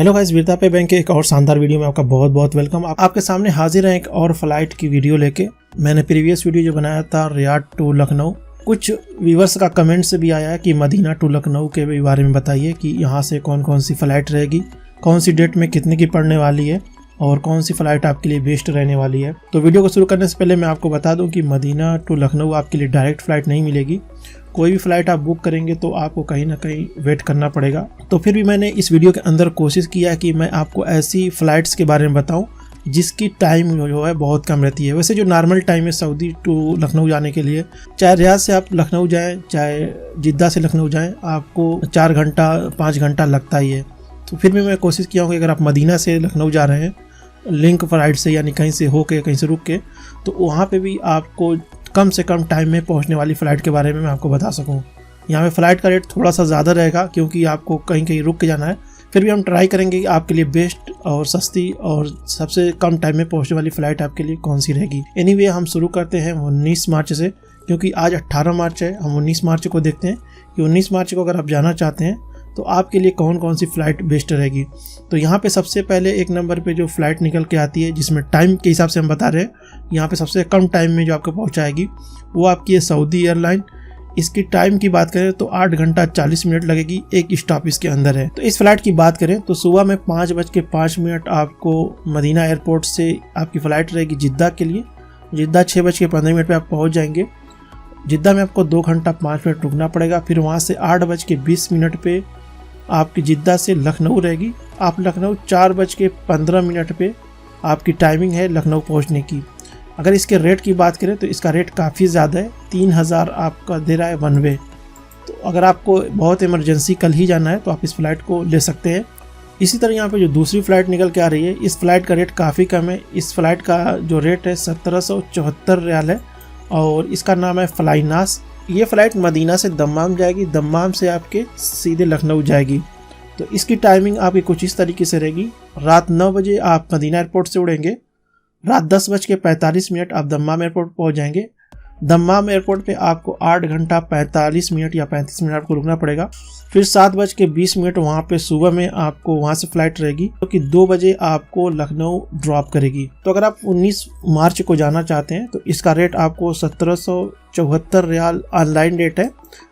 Hello guys, वीरता पे bank के एक और शानदार वीडियो में आपका बहुत बहुत वेलकम। आपके सामने हाजिर है एक और फ्लाइट की वीडियो लेके। मैंने प्रीवियस वीडियो जो बनाया था रियाद टू लखनऊ, कुछ व्यूवर्स का कमेंट से भी आया है कि मदीना टू लखनऊ के बारे में बताइए कि यहाँ से कौन कौन सी फ़्लाइट रहेगी, कौन सी डेट में कितने की पड़ने वाली है और कौन सी फ़्लाइट आपके लिए बेस्ट रहने वाली है। तो वीडियो को शुरू करने से पहले मैं आपको बता दूं कि मदीना टू लखनऊ आपके लिए डायरेक्ट फ़्लाइट नहीं मिलेगी। कोई भी फ़्लाइट आप बुक करेंगे तो आपको कहीं ना कहीं वेट करना पड़ेगा। तो फिर भी मैंने इस वीडियो के अंदर कोशिश किया कि मैं आपको ऐसी फ़्लाइट्स के बारे में बताऊं जिसकी टाइम जो है बहुत कम रहती है। वैसे जो नॉर्मल टाइम है सऊदी टू लखनऊ जाने के लिए, चाहे रियाद से आप लखनऊ जाएं चाहे जिद्दा से लखनऊ जाएं, आपको 4 घंटा 5 घंटा लगता ही है। तो फिर भी मैं कोशिश किया हूँ कि अगर आप मदीना से लखनऊ जा रहे हैं लिंक फ्लाइट से, यानी कहीं से होके कहीं से रुक के, तो वहाँ पे भी आपको कम से कम टाइम में पहुँचने वाली फ़्लाइट के बारे में मैं आपको बता सकूँ। यहाँ पे फ़्लाइट का रेट थोड़ा सा ज़्यादा रहेगा क्योंकि आपको कहीं कहीं रुक के जाना है। फिर भी हम ट्राई करेंगे कि आपके लिए बेस्ट और सस्ती और सबसे कम टाइम में पहुँचने वाली फ़्लाइट आपके लिए कौन सी रहेगी। एनीवे, हम शुरू करते हैं 19 मार्च से, क्योंकि आज 18 मार्च है। हम 19 मार्च को देखते हैं कि 19 मार्च को अगर आप जाना चाहते हैं तो आपके लिए कौन कौन सी फ़्लाइट बेस्ट रहेगी। तो यहाँ पे सबसे पहले एक नंबर पे जो फ़्लाइट निकल के आती है, जिसमें टाइम के हिसाब से हम बता रहे हैं, यहाँ पे सबसे कम टाइम में जो आपको पहुँचाएगी वो आपकी है सऊदी एयरलाइन। इसकी टाइम की बात करें तो 8 घंटा 40 मिनट लगेगी, एक स्टॉप इसके अंदर है। तो इस फ्लाइट की बात करें तो सुबह में 5:05 आपको मदीना एयरपोर्ट से आपकी फ़्लाइट रहेगी जिद्दा के लिए। जिद्दा 6:15 पे आप पहुँच जाएंगे। जिद्दा में आपको 2 घंटा 5 मिनट रुकना पड़ेगा। फिर वहाँ से 8:20 पे आपकी जिद्दा से लखनऊ रहेगी। आप लखनऊ 4:15 पे आपकी टाइमिंग है लखनऊ पहुँचने की। अगर इसके रेट की बात करें तो इसका रेट काफ़ी ज़्यादा है, 3000 आपका दे रहा है वन वे। तो अगर आपको बहुत इमरजेंसी कल ही जाना है तो आप इस फ़्लाइट को ले सकते हैं। इसी तरह यहाँ पे जो दूसरी फ़्लाइट निकल के आ रही है, इस फ़्लाइट का रेट काफ़ी कम है। इस फ़्लाइट का जो रेट है 1774 रियाल है और इसका नाम है फ्लाइनास। ये फ़्लाइट मदीना से दम्माम जाएगी, दम्माम से आपके सीधे लखनऊ जाएगी। तो इसकी टाइमिंग आपकी कुछ इस तरीके से रहेगी। रात 9 बजे आप मदीना एयरपोर्ट से उड़ेंगे। रात 10:45 आप दम्माम एयरपोर्ट पहुंच जाएंगे। दम्माम एयरपोर्ट पे आपको 8 घंटा 45 मिनट या 35 मिनट आपको रुकना पड़ेगा। फिर 7:20 वहाँ पे सुबह में आपको वहाँ से फ़्लाइट रहेगी जो कि 2 बजे आपको लखनऊ ड्रॉप करेगी। तो अगर आप 19 मार्च को जाना चाहते हैं तो इसका रेट आपको 1774 रियाल ऑनलाइन रेट है।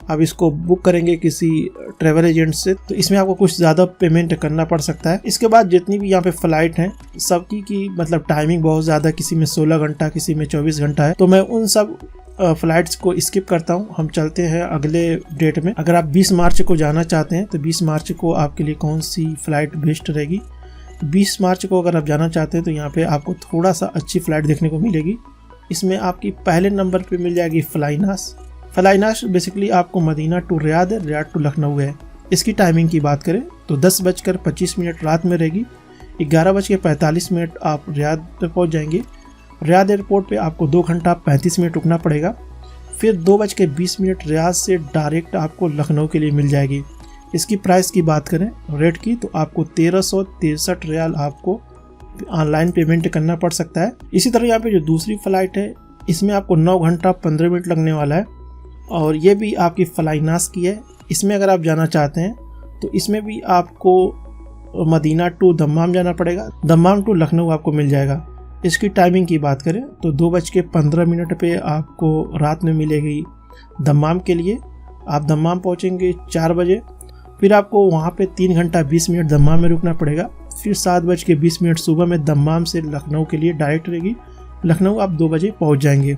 आप इसको बुक करेंगे किसी ट्रेवल एजेंट से तो इसमें आपको कुछ ज़्यादा पेमेंट करना पड़ सकता है। इसके बाद जितनी भी यहाँ पे फ़्लाइट हैं सबकी की मतलब टाइमिंग बहुत ज़्यादा, किसी में 16 घंटा किसी में 24 घंटा है। तो मैं उन सब फ़्लाइट्स को स्किप करता हूँ। हम चलते हैं अगले डेट में। अगर आप 20 मार्च को जाना चाहते हैं तो 20 मार्च को आपके लिए कौन सी फ़्लाइट बेस्ट रहेगी। 20 मार्च को अगर आप जाना चाहते हैं तो यहाँ पे आपको थोड़ा सा अच्छी फ़्लाइट देखने को मिलेगी। इसमें आपकी पहले नंबर पे मिल जाएगी फ्लाइनास। फ्लाइनास बेसिकली आपको मदीना टू रियाद है, रियाद टू लखनऊ है। इसकी टाइमिंग की बात करें तो 10:25 रात में रहेगी। 11:45 आप रियाद पे पहुँच जाएंगे। रियाद एयरपोर्ट पे आपको 2 घंटा 35 मिनट रुकना पड़ेगा। फिर 2:20 रियाद से डायरेक्ट आपको लखनऊ के लिए मिल जाएगी। इसकी प्राइस की बात करें रेट की तो आपको 1363 रियाल आपको ऑनलाइन पेमेंट करना पड़ सकता है। इसी तरह यहाँ पे जो दूसरी फ़्लाइट है इसमें आपको 9 घंटा 15 मिनट लगने वाला है और ये भी आपकी फ्लाइनास की है। इसमें अगर आप जाना चाहते हैं तो इसमें भी आपको मदीना टू दम्माम जाना पड़ेगा। दम्माम टू लखनऊ आपको मिल जाएगा। इसकी टाइमिंग की बात करें तो 2:15 पे आपको रात में मिलेगी दम्माम के लिए। आप दम्माम पहुंचेंगे 4 बजे। फिर आपको वहां पे 3 घंटा 20 मिनट दम्माम में रुकना पड़ेगा। फिर 7:20 सुबह में दम्माम से लखनऊ के लिए डायरेक्ट रहेगी। लखनऊ आप 2 बजे पहुंच जाएंगे।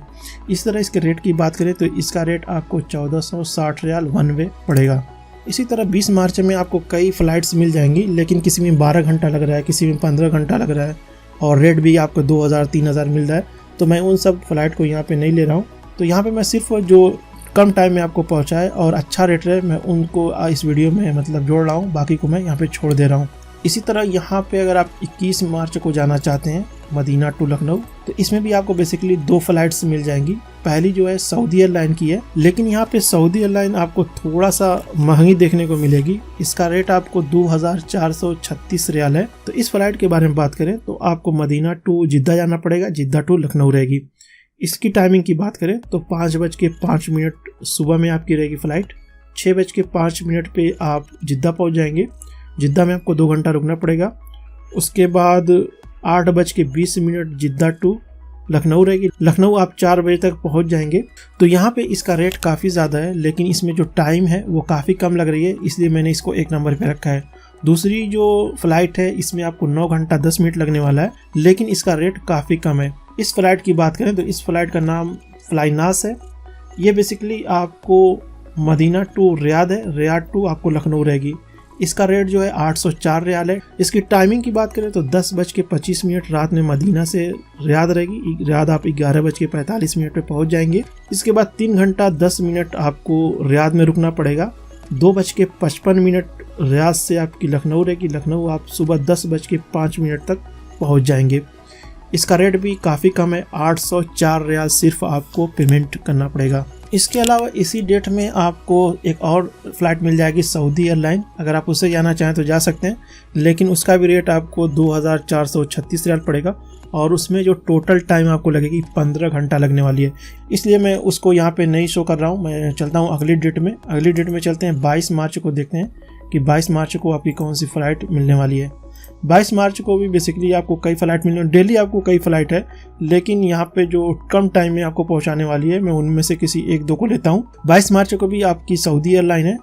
इस तरह इसके रेट की बात करें तो इसका रेट आपको 1460 रियाल वन वे पड़ेगा। इसी तरह 20 मार्च में आपको कई फ़्लाइट्स मिल जाएंगी, लेकिन किसी में 12 घंटा लग रहा है, किसी में 15 घंटा लग रहा है और रेट भी आपको 2000-3000 मिल रहा है। तो मैं उन सब फ़्लाइट को यहाँ पे नहीं ले रहा हूँ। तो यहाँ पे मैं सिर्फ जो कम टाइम में आपको पहुँचाए और अच्छा रेट रहे मैं उनको इस वीडियो में मतलब जोड़ रहा हूँ, बाकी को मैं यहाँ पे छोड़ दे रहा हूँ। इसी तरह यहाँ पे अगर आप 21 मार्च को जाना चाहते हैं मदीना टू लखनऊ तो इसमें भी आपको बेसिकली 2 फ़्लाइट्स मिल जाएंगी। पहली जो है सऊदी एयरलाइन की है, लेकिन यहाँ पे सऊदी एयरलाइन आपको थोड़ा सा महंगी देखने को मिलेगी। इसका रेट आपको 2436 रियाल है। तो इस फ्लाइट के बारे में बात करें तो आपको मदीना टू जिद्दा जाना पड़ेगा, जिद्दा टू लखनऊ रहेगी। इसकी टाइमिंग की बात करें तो 5:05 सुबह में आपकी रहेगी फ़्लाइट। 6:05 पे आप जिद्दा पहुँच जाएंगे। जिद्दा में आपको 2 घंटा रुकना पड़ेगा। उसके बाद 8:20 जिद्दा टू लखनऊ रहेगी। लखनऊ आप 4 बजे तक पहुंच जाएंगे। तो यहाँ पे इसका रेट काफ़ी ज़्यादा है, लेकिन इसमें जो टाइम है वो काफ़ी कम लग रही है, इसलिए मैंने इसको 1 नंबर पे रखा है। दूसरी जो फ़्लाइट है इसमें आपको 9 घंटा 10 मिनट लगने वाला है, लेकिन इसका रेट काफ़ी कम है। इस फ्लाइट की बात करें तो इस फ्लाइट का नाम फ्लाइनास है। ये बेसिकली आपको मदीना टू रियाद है, रियाद टू आपको लखनऊ रहेगी। इसका रेट जो है 804 रियाल है। इसकी टाइमिंग की बात करें तो 10:25 रात में मदीना से रियाद रहेगी। रियाद आप 11:45 पे पहुंच जाएंगे। इसके बाद 3 घंटा 10 मिनट आपको रियाद में रुकना पड़ेगा। 2:55 रियाद से आपकी लखनऊ रहेगी। लखनऊ आप सुबह 10:05 तक पहुंच जाएंगे। इसका रेट भी काफ़ी कम है, 804 रियाल सिर्फ आपको पेमेंट करना पड़ेगा। इसके अलावा इसी डेट में आपको एक और फ्लाइट मिल जाएगी सऊदी एयरलाइन। अगर आप उससे जाना चाहें तो जा सकते हैं, लेकिन उसका भी रेट आपको 2436 रियाल पड़ेगा और उसमें जो टोटल टाइम आपको लगेगी 15 घंटा लगने वाली है। इसलिए मैं उसको यहाँ पे नहीं शो कर रहा हूँ। मैं चलता हूँ अगली डेट में। अगली डेट में चलते हैं 22 मार्च को, देखते हैं कि 22 मार्च को आपकी कौन सी फ़्लाइट मिलने वाली है। 22 मार्च को भी बेसिकली आपको कई फ़्लाइट मिलने, डेली आपको कई फ़्लाइट है, लेकिन यहाँ पे जो कम टाइम में आपको पहुँचाने वाली है मैं उनमें से किसी 1-2 को लेता हूँ। 22 मार्च को भी आपकी सऊदी एयरलाइन है।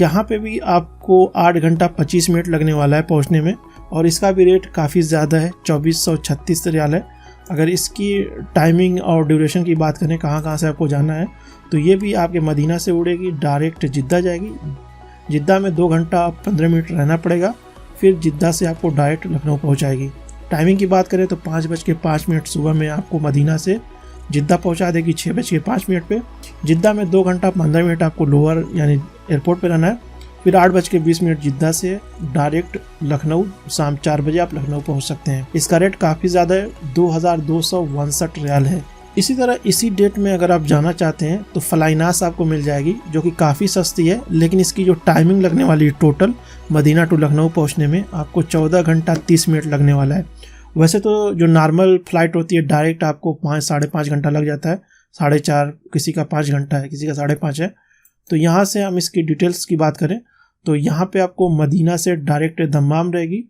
यहाँ पे भी आपको 8 घंटा 25 मिनट लगने वाला है पहुँचने में, और इसका भी रेट काफ़ी ज़्यादा है, 2436 रियाल है। अगर इसकी टाइमिंग और ड्यूरेशन की बात करें कहाँ से आपको जाना है, तो ये भी आपके मदीना से उड़ेगी, डायरेक्ट जिद्दा जाएगी। जिद्दा में 2 घंटा 15 मिनट रहना पड़ेगा, फिर जिद्दा से आपको डायरेक्ट लखनऊ पहुंचाएगी। टाइमिंग की बात करें तो 5:05 सुबह में आपको मदीना से जिद्दा पहुंचा देगी 6:05 पे। जिद्दा में 2 घंटा 15 मिनट आपको लोअर यानी एयरपोर्ट पे रहना है। फिर 8:20 जिद्दा से डायरेक्ट लखनऊ, शाम 4 बजे आप लखनऊ पहुंच सकते हैं। इसका रेट काफ़ी ज़्यादा है, 2262 रियाल है। इसी तरह इसी डेट में अगर आप जाना चाहते हैं तो फ्लाइनास आपको मिल जाएगी, जो कि काफ़ी सस्ती है, लेकिन इसकी जो टाइमिंग लगने वाली है टोटल मदीना टू लखनऊ पहुंचने में आपको 14 घंटा 30 मिनट लगने वाला है। वैसे तो जो नॉर्मल फ्लाइट होती है डायरेक्ट आपको 5-5.5 घंटा लग जाता है, 4.5, किसी का 5 घंटा है, किसी का 5.5 है। तो यहाँ से हम इसकी डिटेल्स की बात करें तो यहाँ पे आपको मदीना से डायरेक्ट दम्माम रहेगी,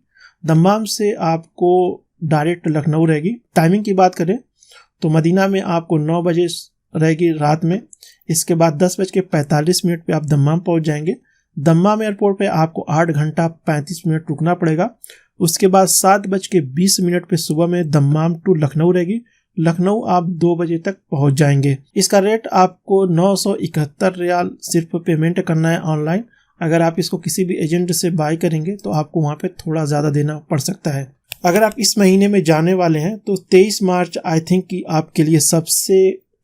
दम्माम से आपको डायरेक्ट लखनऊ रहेगी। टाइमिंग की बात करें तो मदीना में आपको 9 बजे रहेगी रात में। इसके बाद 10:45 पे आप दम्माम पहुंच जाएंगे। दम्माम एयरपोर्ट पे आपको 8 घंटा 35 मिनट रुकना पड़ेगा। उसके बाद 7:20 पे सुबह में दम्माम टू लखनऊ रहेगी। लखनऊ आप 2 बजे तक पहुंच जाएंगे। इसका रेट आपको 971 रियाल सिर्फ पेमेंट करना है ऑनलाइन। अगर आप इसको किसी भी एजेंट से बाय करेंगे तो आपको वहाँ पे थोड़ा ज़्यादा देना पड़ सकता है। अगर आप इस महीने में जाने वाले हैं तो 23 मार्च आई थिंक कि आपके लिए सबसे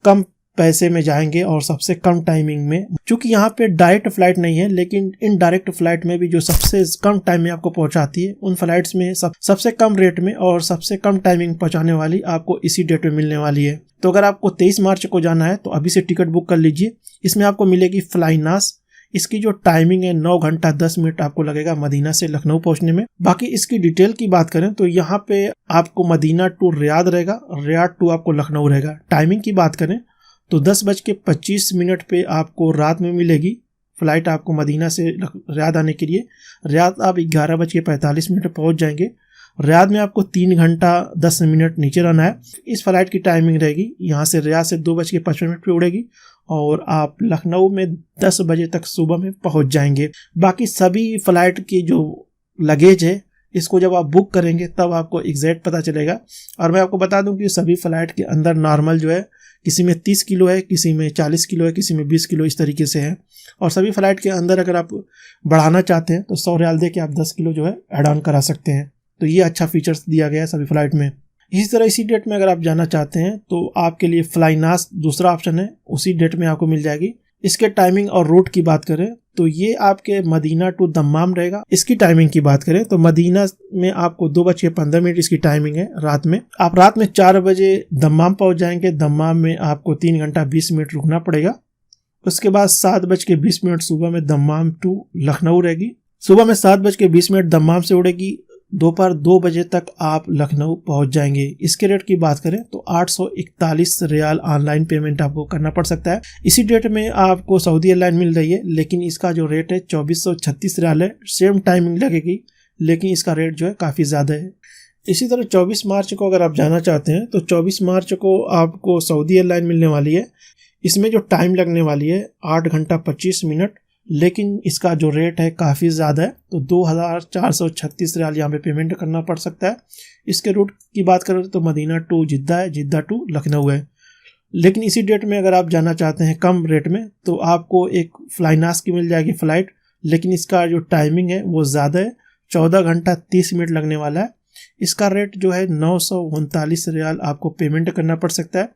कम पैसे में जाएंगे और सबसे कम टाइमिंग में। चूंकि यहाँ पे डायरेक्ट फ्लाइट नहीं है, लेकिन इनडायरेक्ट फ्लाइट में भी जो सबसे कम टाइम में आपको पहुँचाती है, उन फ्लाइट्स में सबसे कम रेट में और सबसे कम टाइमिंग पहुँचाने वाली आपको इसी डेट में मिलने वाली है। तो अगर आपको 23 मार्च को जाना है तो अभी से टिकट बुक कर लीजिए। इसमें आपको मिलेगी फ्लाइनास। इसकी जो टाइमिंग है 9 घंटा 10 मिनट आपको लगेगा मदीना से लखनऊ पहुंचने में। बाकी इसकी डिटेल की बात करें तो यहाँ पे आपको मदीना टू रियाद रहेगा, रियाद टू आपको लखनऊ रहेगा। टाइमिंग की बात करें तो 10:25 पे आपको रात में मिलेगी फ्लाइट आपको मदीना से रियाद आने के लिए। रियाद आप 11:45 पे पहुँच जाएंगे। रियाद में आपको 3 घंटा 10 मिनट नीचे रहना है। इस फ्लाइट की टाइमिंग रहेगी यहाँ से रियाद से 2:55 पे उड़ेगी और आप लखनऊ में 10 बजे तक सुबह में पहुंच जाएंगे। बाकी सभी फ्लाइट की जो लगेज है इसको जब आप बुक करेंगे तब आपको एग्जैक्ट पता चलेगा। और मैं आपको बता दूं कि सभी फ्लाइट के अंदर नॉर्मल जो है किसी में 30 किलो है, किसी में 40 किलो है, किसी में 20 किलो, इस तरीके से है। और सभी फ्लाइट के अंदर अगर आप बढ़ाना चाहते हैं तो 100 रियाल दे के आप 10 किलो जो है ऐड ऑन करा सकते हैं। तो ये अच्छा फीचर्स दिया गया है सभी फ्लाइट में। इसी तरह इसी डेट में अगर आप जाना चाहते हैं तो आपके लिए फ्लाइनास दूसरा ऑप्शन है, उसी डेट में आपको मिल जाएगी। इसके टाइमिंग और रूट की बात करें तो ये आपके मदीना टू दम्माम रहेगा। इसकी टाइमिंग की बात करें तो मदीना में आपको 2:15 इसकी टाइमिंग है रात में। आप रात में 4 बजे दम्माम पहुंच जाएंगे। दम्माम में आपको 3 घंटा 20 मिनट रुकना पड़ेगा। उसके बाद 7:20 सुबह में दम्माम टू लखनऊ रहेगी। सुबह में 7:20 दम्माम से उड़ेगी। दोपहर 2 बजे तक आप लखनऊ पहुंच जाएंगे। इसके रेट की बात करें तो 841 रियाल ऑनलाइन पेमेंट आपको करना पड़ सकता है। इसी डेट में आपको सऊदी एयरलाइन मिल रही है, लेकिन इसका जो रेट है 2436 रियाल है। सेम टाइमिंग लगेगी, लेकिन इसका रेट जो है काफ़ी ज़्यादा है। इसी तरह 24 मार्च को अगर आप जाना चाहते हैं तो 24 मार्च को आपको सऊदी एयरलाइन मिलने वाली है। इसमें जो टाइम लगने वाली है 8 घंटा 25 मिनट, लेकिन इसका जो रेट है काफ़ी ज़्यादा है, तो 2436 रियाल यहाँ पे पेमेंट करना पड़ सकता है। इसके रूट की बात करें तो मदीना टू जिद्दा है, जिद्दा टू लखनऊ है। लेकिन इसी डेट में अगर आप जाना चाहते हैं कम रेट में तो आपको एक फ्लाइनास की मिल जाएगी फ़्लाइट, लेकिन इसका जो टाइमिंग है वो ज़्यादा है, 14 घंटा 30 मिनट लगने वाला है। इसका रेट जो है 939 रियाल आपको पेमेंट करना पड़ सकता है।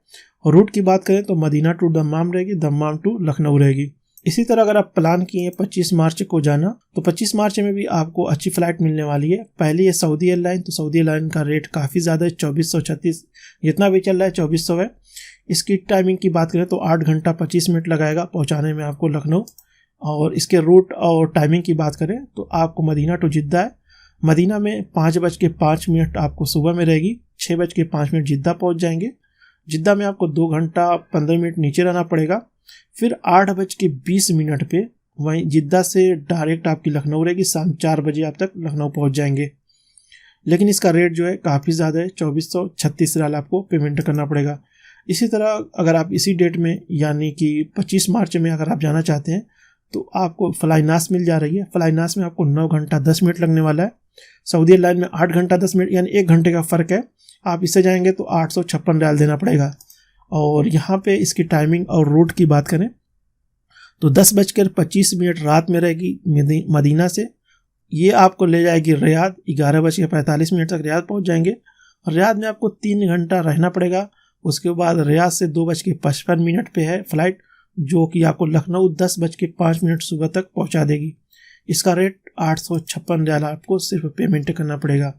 और रूट की बात करें तो मदीना टू दम्माम रहेगी, दम्माम टू लखनऊ रहेगी। इसी तरह अगर आप प्लान किए 25 मार्च को जाना तो 25 मार्च में भी आपको अच्छी फ्लाइट मिलने वाली है। पहली है सऊदी एयरलाइन, तो सऊदी एयरलाइन का रेट काफ़ी ज़्यादा है, 2436 जितना भी चल रहा है 2400 है। इसकी टाइमिंग की बात करें तो 8 घंटा 25 मिनट लगाएगा पहुँचाने में आपको लखनऊ। और इसके रूट और टाइमिंग की बात करें तो आपको मदीना टू जिद्दा है, मदीना में 5:05 आपको सुबह में रहेगी, 6:05 जिद्दा पहुंच जाएंगे। जिद्दा में आपको 2 घंटा 15 मिनट नीचे रहना पड़ेगा। फिर 8:20 पे वहीं जिद्दा से डायरेक्ट आपकी लखनऊ रहेगी, शाम 4 बजे आप तक लखनऊ पहुंच जाएंगे। लेकिन इसका रेट जो है काफ़ी ज़्यादा है, 2436 रियाल आपको पेमेंट करना पड़ेगा। इसी तरह अगर आप इसी डेट में यानी कि 25 मार्च में अगर आप जाना चाहते हैं तो आपको फ्लाइनास मिल जा रही है। फ्लाइनास में आपको 9 घंटा 10 मिनट लगने वाला है। सऊदी एयरलाइन में 8 घंटा 10 मिनट यानी 1 घंटे का फ़र्क है। आप इससे जाएंगे तो 856 रियाल देना पड़ेगा। और यहाँ पे इसकी टाइमिंग और रूट की बात करें तो 10:25 रात में रहेगी मदीना से। ये आपको ले जाएगी रियाद, 11:45 तक रियाद पहुँच जाएंगे। रियाद में आपको 3 घंटा रहना पड़ेगा। उसके बाद रियाद से 2:55 पे है फ़्लाइट, जो कि आपको लखनऊ 10:05 सुबह तक पहुंचा देगी। इसका रेट 856 रियाल आपको सिर्फ पेमेंट करना पड़ेगा।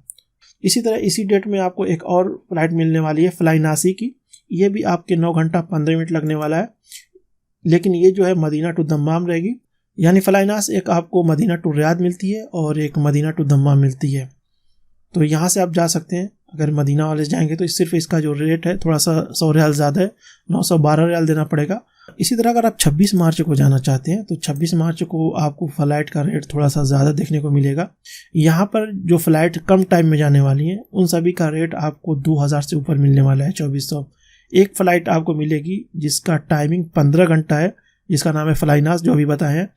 इसी तरह इसी डेट में आपको एक और फ्लाइट मिलने वाली है फ्लाइनासी की। ये भी आपके 9 घंटा 15 मिनट लगने वाला है, लेकिन ये जो है मदीना टू दम्माम रहेगी। यानी फ्लाइनास एक आपको मदीना टू रियाद मिलती है और एक मदीना टू दम्माम मिलती है। तो यहाँ से आप जा सकते हैं। अगर मदीना वाले जाएंगे तो सिर्फ इसका जो रेट है थोड़ा सा 100 रियाल ज़्यादा है, 912 रियाल देना पड़ेगा। इसी तरह अगर आप 26 मार्च को जाना चाहते हैं तो 26 मार्च को आपको फ़्लाइट का रेट थोड़ा सा ज़्यादा देखने को मिलेगा। यहाँ पर जो फ़्लाइट कम टाइम में जाने वाली हैं उन सभी का रेट आपको 2000 से ऊपर मिलने वाला है, 2400। एक फ़्लाइट आपको मिलेगी जिसका टाइमिंग 15 घंटा है, जिसका नाम है फ्लाइनास, जो अभी बताए हैं।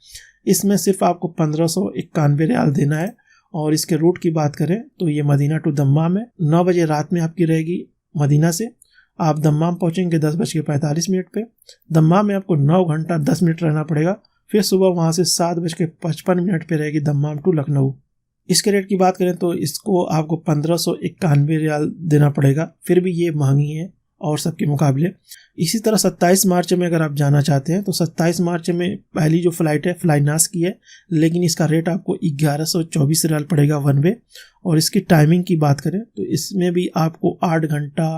इसमें सिर्फ आपको 1591 रियाल देना है। और इसके रूट की बात करें तो ये मदीना टू दम्माम है। 9 बजे रात में आपकी रहेगी मदीना से। आप दम्माम पहुंचेंगे 10:45 पे। दम्माम में आपको 9 घंटा 10 मिनट रहना पड़ेगा। फिर सुबह वहां से 7:55 पे रहेगी दम्माम टू लखनऊ। इसके रेट की बात करें तो इसको आपको 1591 रियाल देना पड़ेगा। फिर भी ये महंगी है और सबके मुकाबले। इसी तरह 27 मार्च में अगर आप जाना चाहते हैं तो 27 मार्च में पहली जो फ़्लाइट है फ्लाइनास की है, लेकिन इसका रेट आपको 1124 रियाल पड़ेगा वन वे। और इसकी टाइमिंग की बात करें तो इसमें भी आपको 8 घंटा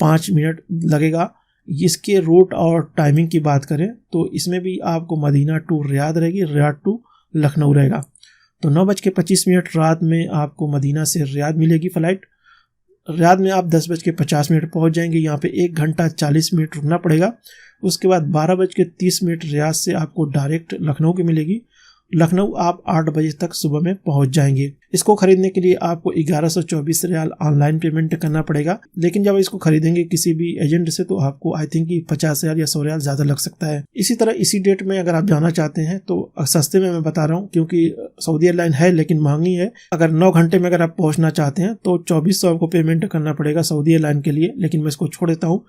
5 मिनट लगेगा। इसके रूट और टाइमिंग की बात करें तो इसमें भी आपको मदीना टू रियाद रहेगी, रियाद टू लखनऊ रहेगा। तो 9:25 रात में आपको मदीना से रियाद मिलेगी फ़्लाइट। रियाद में आप 10:50 पहुंच जाएंगे। यहाँ पे 1 घंटा 40 मिनट रुकना पड़ेगा। उसके बाद 12:30 रियाद से आपको डायरेक्ट लखनऊ की मिलेगी। लखनऊ आप 8 बजे तक सुबह में पहुंच जाएंगे। इसको खरीदने के लिए आपको 1124 रियाल ऑनलाइन पेमेंट करना पड़ेगा। लेकिन जब इसको खरीदेंगे किसी भी एजेंट से तो आपको आई थिंक 50 रियाल या 100 रियाल ज़्यादा लग सकता है। इसी तरह इसी डेट में अगर आप जाना चाहते हैं तो सस्ते में मैं बता रहा हूँ, क्योंकि सऊदी एयरलाइन है लेकिन महंगी है। अगर 9 घंटे में अगर आप पहुँचना चाहते हैं तो 2400 आपको पेमेंट करना पड़ेगा सऊदी एयरलाइन के लिए, लेकिन मैं इसको छोड़ देता हूँ।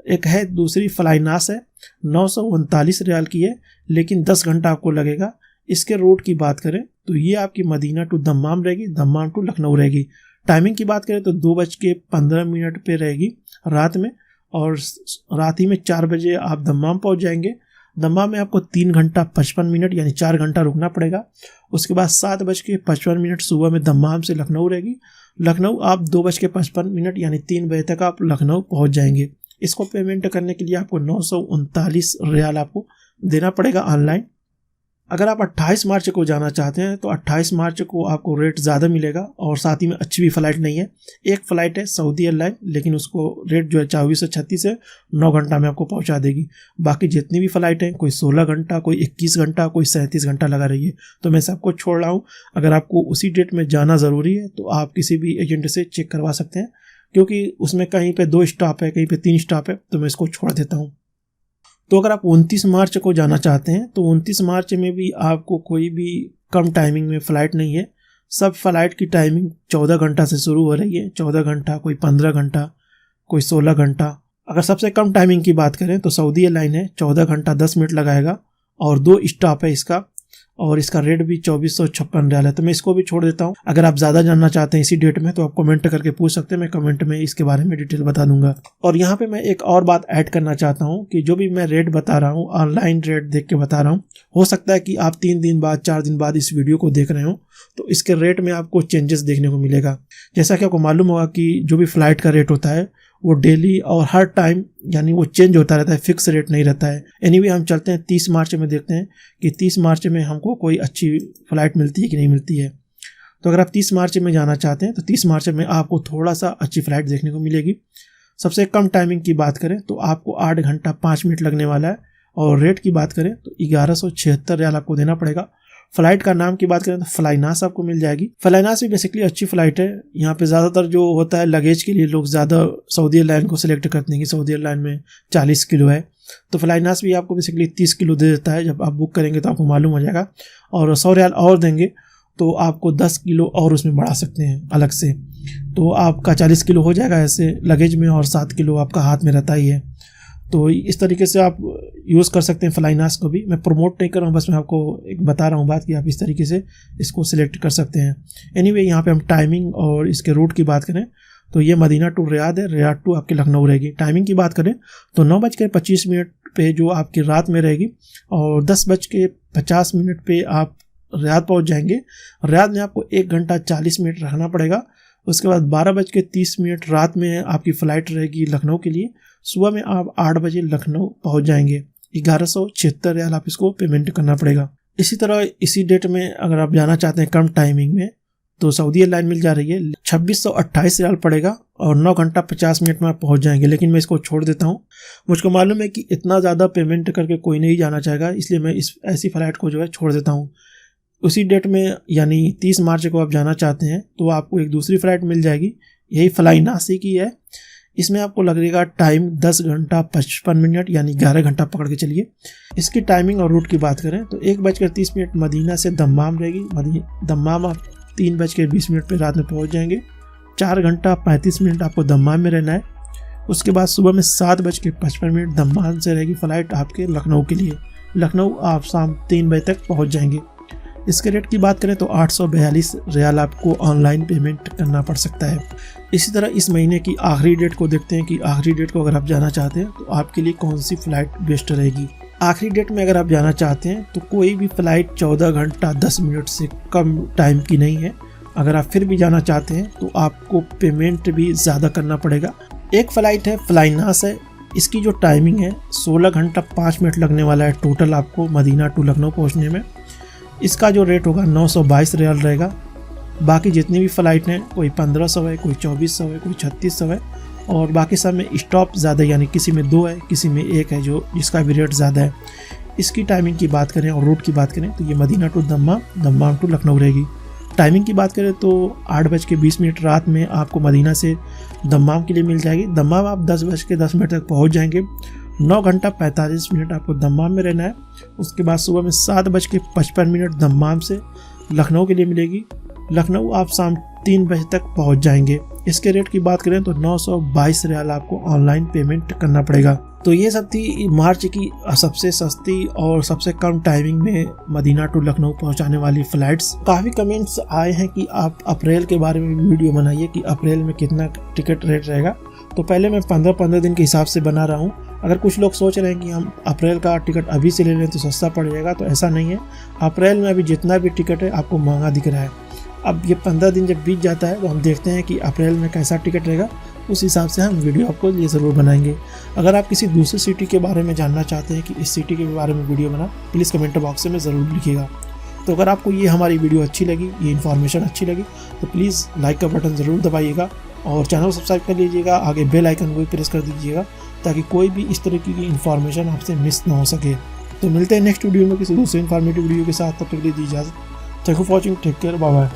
एक है दूसरी फ्लाइनास है, 939 रियाल की है, लेकिन 10 घंटा आपको लगेगा। इसके रूट की बात करें तो ये आपकी मदीना टू दम्माम रहेगी, दम्माम टू लखनऊ रहेगी। टाइमिंग की बात करें तो 2:15 पे रहेगी रात में। और रात ही में 4 बजे आप दम्माम पहुंच जाएंगे। दम्माम में आपको 3 घंटा 55 मिनट यानी 4 घंटा रुकना पड़ेगा। उसके बाद 7:55 सुबह में दम्माम से लखनऊ रहेगी। लखनऊ आप 2:55 यानी 3 बजे तक आप लखनऊ पहुँच जाएंगे। इसको पेमेंट करने के लिए आपको 939 रियाल आपको देना पड़ेगा ऑनलाइन। अगर आप 28 मार्च को जाना चाहते हैं तो 28 मार्च को आपको रेट ज़्यादा मिलेगा और साथ ही में अच्छी भी फ़्लाइट नहीं है। एक फ़्लाइट है सऊदी एयरलाइन, लेकिन उसको रेट जो है 2436 है, 9 घंटा में आपको पहुंचा देगी। बाकी जितनी भी फ़्लाइट हैं, कोई 16 घंटा, कोई 21 घंटा, कोई 37 घंटा लगा रही है। तो मैं सबको छोड़ रहा हूँ। अगर आपको उसी डेट में जाना ज़रूरी है तो आप किसी भी एजेंट से चेक करवा सकते हैं, क्योंकि उसमें कहीं पे 2 स्टॉप है, कहीं पे 3 स्टॉप है, तो मैं इसको छोड़ देता हूँ। तो अगर आप 29 मार्च को जाना चाहते हैं तो 29 मार्च में भी आपको कोई भी कम टाइमिंग में फ़्लाइट नहीं है। सब फ्लाइट की टाइमिंग 14 घंटा से शुरू हो रही है। 14 घंटा, कोई 15 घंटा, कोई 16 घंटा। अगर सबसे कम टाइमिंग की बात करें तो सऊदी एयरलाइन है, 14 घंटा 10 मिनट लगाएगा और 2 स्टॉप है इसका, और इसका रेट भी 2456 रियाल है। तो मैं इसको भी छोड़ देता हूँ। अगर आप ज़्यादा जानना चाहते हैं इसी डेट में तो आप कमेंट करके पूछ सकते हैं, मैं कमेंट में इसके बारे में डिटेल बता दूंगा। और यहाँ पे मैं एक और बात ऐड करना चाहता हूँ कि जो भी मैं रेट बता रहा हूँ, ऑनलाइन रेट देख के बता रहा हूँ। हो सकता है कि आप 3 दिन बाद, 4 दिन बाद इस वीडियो को देख रहे हो तो इसके रेट में आपको चेंजेस देखने को मिलेगा। जैसा कि आपको मालूम होगा कि जो भी फ्लाइट का रेट होता है वो डेली और हर टाइम यानी वो चेंज होता रहता है, फिक्स रेट नहीं रहता है। एनीवे हम चलते हैं 30 मार्च में, देखते हैं कि 30 मार्च में हमको कोई अच्छी फ़्लाइट मिलती है कि नहीं मिलती है। तो अगर आप 30 मार्च में जाना चाहते हैं तो 30 मार्च में आपको थोड़ा सा अच्छी फ़्लाइट देखने को मिलेगी। सबसे कम टाइमिंग की बात करें तो आपको 8 घंटा 5 मिनट लगने वाला है, और रेट की बात करें तो 1176 रियाल आपको देना पड़ेगा। फ़्लाइट का नाम की बात करें तो फ्लाइनास आपको मिल जाएगी। फ्लाइनास भी बेसिकली अच्छी फ़्लाइट है। यहाँ पे ज़्यादातर जो होता है लगेज के लिए लोग ज़्यादा सऊदी एयरलाइन को सिलेक्ट करते हैं कि सऊदी एयरलाइन में 40 किलो है, तो फ्लाइनास भी आपको बेसिकली 30 किलो दे देता है। जब आप बुक करेंगे तो आपको मालूम हो जाएगा, और 100 रियाल और देंगे तो आपको 10 किलो और उसमें बढ़ा सकते हैं अलग से, तो आपका 40 किलो हो जाएगा ऐसे लगेज में, और 7 किलो आपका हाथ में रहता ही है। तो इस तरीके से आप यूज़ कर सकते हैं फ्लाइनास को भी। मैं प्रमोट नहीं कर रहा हूँ, बस मैं आपको एक बता रहा हूँ बात कि आप इस तरीके से इसको सिलेक्ट कर सकते हैं। एनीवे यहाँ पे हम टाइमिंग और इसके रूट की बात करें तो ये मदीना टू रियाद है, रियाद टू आपकी लखनऊ रहेगी। टाइमिंग की बात करें तो 9:25 पे जो आपकी रात में रहेगी, और 10:50 पे आप रियाद पहुँच जाएंगे। रियाद में आपको 1 घंटा 40 मिनट रहना पड़ेगा। उसके बाद 12:30 रात में आपकी फ़्लाइट रहेगी लखनऊ के लिए। सुबह में आप 8 बजे लखनऊ पहुंच जाएंगे। 1176 रियाल आप इसको पेमेंट करना पड़ेगा। इसी तरह इसी डेट में अगर आप जाना चाहते हैं कम टाइमिंग में तो सऊदी एयरलाइन मिल जा रही है, 2628 रियाल पड़ेगा और 9 घंटा 50 मिनट में आप पहुंच जाएंगे। लेकिन मैं इसको छोड़ देता हूं, मुझको मालूम है कि इतना ज़्यादा पेमेंट करके कोई नहीं जाना चाहेगा, इसलिए मैं इस ऐसी फ़्लाइट को जो है छोड़ देता हूँ। उसी डेट में यानी 30 मार्च को आप जाना चाहते हैं तो आपको एक दूसरी फ़्लाइट मिल जाएगी, यही फ्लाइनास की है। इसमें आपको लगेगा टाइम 10 घंटा 55 मिनट यानी 11 घंटा पकड़ के चलिए। इसकी टाइमिंग और रूट की बात करें तो 1:30 मदीना से दम्माम रहेगी। दम्माम आप 3:20 पे रात में पहुंच जाएंगे। 4 घंटा 35 मिनट आपको दम्माम में रहना है। उसके बाद सुबह में 7:55 दम्माम से रहेगी फ़्लाइट आपके लखनऊ के लिए। लखनऊ आप शाम 3 बजे तक पहुँच जाएंगे। इसके रेट की बात करें तो 842 रियाल आपको ऑनलाइन पेमेंट करना पड़ सकता है। इसी तरह इस महीने की आखिरी डेट को देखते हैं कि आखिरी डेट को अगर आप जाना चाहते हैं तो आपके लिए कौन सी फ़्लाइट बेस्ट रहेगी। आखिरी डेट में अगर आप जाना चाहते हैं तो कोई भी फ़्लाइट 14 घंटा 10 मिनट से कम टाइम की नहीं है। अगर आप फिर भी जाना चाहते हैं तो आपको पेमेंट भी ज़्यादा करना पड़ेगा। एक फ़्लाइट है फ्लाइनास है, इसकी जो टाइमिंग है 16 घंटा 5 मिनट लगने वाला है टोटल आपको मदीना टू लखनऊ पहुँचने में। इसका जो रेट होगा 922 रियाल रहेगा। बाकी जितनी भी फ़्लाइट हैं कोई 1500 है, कोई 2400 है, कोई 3600 है, और बाकी सब में स्टॉप ज़्यादा यानी किसी में 2 है, किसी में 1 है जो जिसका भी रेट ज़्यादा है। इसकी टाइमिंग की बात करें और रूट की बात करें तो ये Medina to Dammam, Dammam to Lucknow रहेगी। टाइमिंग की बात करें तो 8:20 रात में आपको मदीना से दम्माम के लिए मिल जाएगी। दम्माम आप 10:10 तक पहुँच जाएंगे। 9 घंटा 45 मिनट आपको दम्माम में रहना है। उसके बाद सुबह में 7:55 दम्माम से लखनऊ के लिए मिलेगी। लखनऊ आप शाम 3 बजे तक पहुंच जाएंगे। इसके रेट की बात करें तो 922 रियाल आपको ऑनलाइन पेमेंट करना पड़ेगा। तो ये सब थी मार्च की सबसे सस्ती और सबसे कम टाइमिंग में मदीना टू लखनऊ पहुंचाने वाली फ़्लाइट्स। काफ़ी कमेंट्स आए हैं कि आप अप्रैल के बारे में वीडियो बनाइए कि अप्रैल में कितना टिकट रेट रहेगा। तो पहले मैं 15 दिन के हिसाब से बना रहा हूँ। अगर कुछ लोग सोच रहे हैं कि हम अप्रैल का टिकट अभी से ले लें तो सस्ता पड़ जाएगा, तो ऐसा नहीं है। अप्रैल में अभी जितना भी टिकट है आपको महंगा दिख रहा है। अब ये 15 दिन जब बीत जाता है तो हम देखते हैं कि अप्रैल में कैसा टिकट रहेगा, उस हिसाब से हम वीडियो आपको ये ज़रूर बनाएंगे। अगर आप किसी दूसरी सिटी के बारे में जानना चाहते हैं कि इस सिटी के बारे में वीडियो बना, प्लीज़ कमेंट बॉक्स में ज़रूर लिखिएगा। तो अगर आपको ये हमारी वीडियो अच्छी लगी, ये इन्फॉर्मेशन अच्छी लगी, तो प्लीज़ लाइक का बटन ज़रूर दबाइएगा और चैनल सब्सक्राइब कर लीजिएगा। आगे बेल आइकन को भी प्रेस कर दीजिएगा ताकि कोई भी इस तरह की इन्फॉर्मेशन आपसे मिस ना हो सके। तो मिलते हैं नेक्स्ट वीडियो में किसी दूसरे इन्फॉर्मेटिव वीडियो के साथ। तब तक के लिए दी इजाज़त। Thank you for watching. Take care. Bye bye.